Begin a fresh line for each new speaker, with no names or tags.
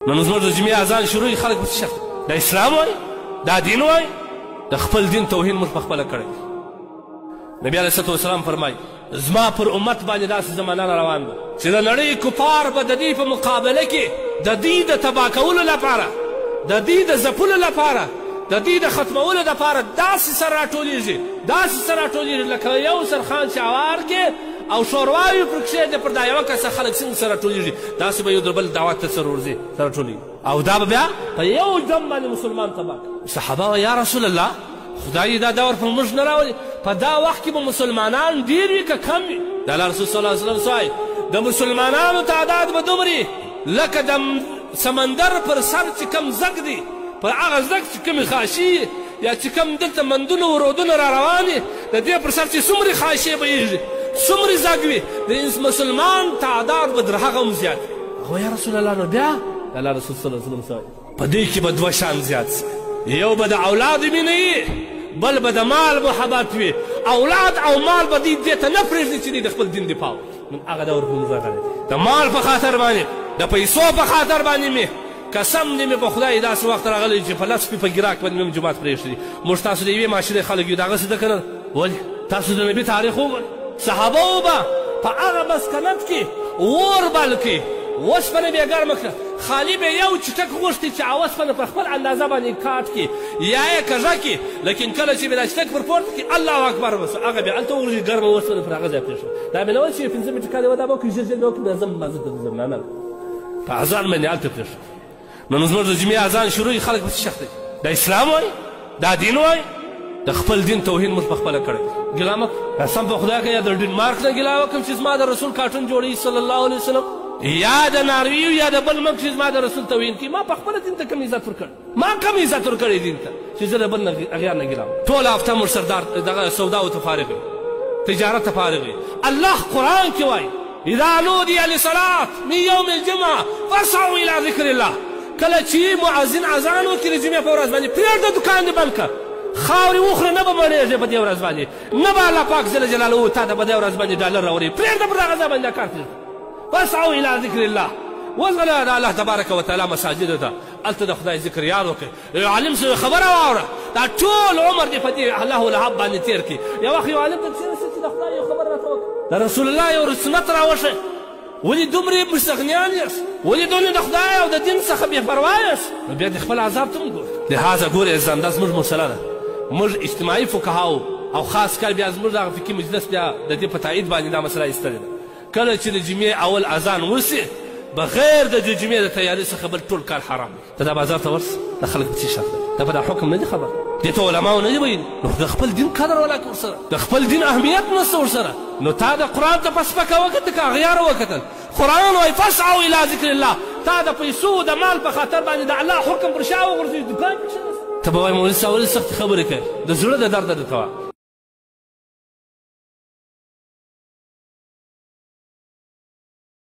نن زموږ د جمعې اذان شروع خلک په څه شک دا اسلام وایي دا دین وایي د خپل دین توهین موږ پخپله کړی نبي علیه الصلاة والسلام فرمایي زما پر امت باندې داسې زمانه روان ده چې د نړۍ کفار به د دې په مقابله کې د دې د تباه کولو لپاره د دې د ځپلو لپاره د دې د ختمولو دپاره داسې سره راټولېږي لکه یو سرخان چې هوار کې او شورواوي پر کښېږدي پر دا یوه کسه خلک څنګه سره راټولېږي داسې به یو د بل دعوت ته سره ورځي سره راټولېږي او دا به بیا په یو دم باندې مسلمان تباه کړي صحابه وایي یا رسول الله خدای دا دور په موږ نه راولي په دا وخت کې به مسلمانان ډېر وي که کم وي د الله رسول صلی الله علیه وسلم وایي د مسلمانانو تعداد به دومرې لکه د سمندر پر سر چې کم زګ دی پر هغه زګ چې کومې خاشي یا چې کم دلته مندونه و رودونه را روان دي د دې پر سر چې څومرې خاشې بهیږي څومرې زګ وي د مسلمان تعداد به در هغه هم زیات وي یا رسول الله نو بیا د الله رسول صلی الله علیه وسلم وایي په دې کې به دوه شان زیات سي یو به د اولاد مینه وي بل به د مال محبت وي اولاد او مال به دې ته نه پرېږدي چې د خپل دین دفاع وکړي نن هغه دور په موږ راغلی د مال په خاطر باندې د پیسو په خاطر باندې مې قسم دې مې په خدای داسې وخت راغلی چې په لس په ګراک باندې مې جومات پرېښدي موږ تاسو د یوې معاشرې خلک یو د هغسې ده که نه ولې تاسو د نبي تاریخ وګورئ صحابو به په هغه مسکنت کې اور بل کې اوسپنه به یې ګرمه کړه خالي به یو چټک غوښتي چې اوسپنه په خپل اندازه باندې کاټ کړي یا یې کږه کړي لیکن کله چې به دا چټک پر پورته کړي الله اکبر بس هغه بیا هلته وغورځي ګرمه اوسپنه پر هغه ځای پرېښوده دا مې نه ویل چې 5 مټر کال یوه دا به وکړي ژر ژر به وکړي زه مازه ته ځم نه په اذان باندې هلته پرېښوده نن زموږ د جمعې اذان شروع خلک په څه شک دی دا اسلام وایي دا دین وایي د خپل دین توهین موږ پخپله کړی ګیله مه قسم په خدای که یا د ډنمارک نه ګیله وکړم چې زما د رسول کارټون جوړوي صلی الله علیه وسلم یا د ناروي یا د بل ملک چې زما د رسول توهین کوي ما پخپله دین ته کم عزت ورکړی ما کم عزت ورکړی دین ته چې زه د بل اغیار نه ګیله ټوله هفته موږ سردار دغه سوداو ته فارغ وي تجارت ته فارغ وي الله قرآن کې وایي اذا نودي لصلاة من يوم الجمعة فاسعوا الى ذكر الله کله چې مؤذن اذان وکړي د جمعې په ورځ باندې پرېږده دوکان دې بند کړه خاورې وخوره نه به مړېږې په دې ورځ باندې نه به الله پاک جل جلاله تا ته په دې ورځ باندې ډالر راوړي پرېږده پر هغه ځای باندې دا کار پرېږده فاسعوا الى ذکر الله وځغله د الله تبارک وتعالی مساجدو ته هلته د خدای ذکر یاد وکړئ یو عالم سره خبره واوره دا ټول عمر دې په دې الله الحب باندې تېر کړي یو وخت یو عالم ته کښېنسته چې د خدای یو خبره راته وکړه د رسول الله یو سنت راوښی ولې دومرې مستغنیان یاست ولې دونه د خدای او د دین څخه بې پروا یاست نو بیا د خپل عذاب ته هم ګورئ لهذا ګورئ عزیزان دا زموږ مسله ده موږ اجتماعي فقهاو او خاص کار بیا زموږ دغه فقهي مجلس بیا د دې په تایید باندې دا مسله ایستلې ده کله چې د جمعې اول اذان وسي بغیر د جمعې د تیاري څخه بل ټول کار حرام دی ته دا بازار ته ورسه د خلک په څه شک دی دا په دا حکم نه دی خبر دې ته علماو نه دي ویلي نو د خپل دین قدر ولاکه ورسره د خپل دین اهمیت نشته ورسره نو تا د قرآن ته په سپکه وکتل که اغیاره وکتل قرآن وایي فاسعوا الى ذکر الله تا د پیسو د مال په خاطر باندې د الله حکم پر شا وغورځوي دوکان پکښې ته به وایي مولوي صاحب ولې سختې خبرې کوې د زړه د درده درته وایه